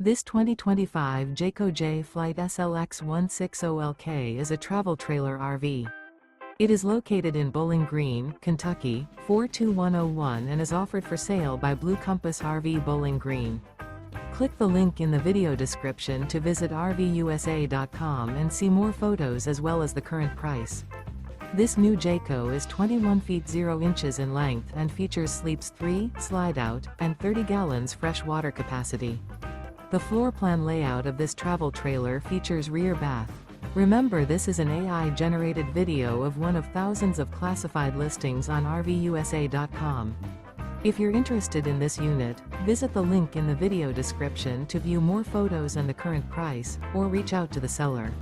This 2025 Jayco Jay Flight SLX 160LK is a travel trailer RV. It is located in Bowling Green, Kentucky, 42101 and is offered for sale by Blue Compass RV Bowling Green. Click the link in the video description to visit RVUSA.com and see more photos as well as the current price. This new Jayco is 21 feet 0 inches in length and features sleeps 3, slide-out, and 30 gallons fresh water capacity. The floor plan layout of this travel trailer features rear bath. Remember, this is an AI-generated video of one of thousands of classified listings on RVUSA.com. If you're interested in this unit, visit the link in the video description to view more photos and the current price, or reach out to the seller.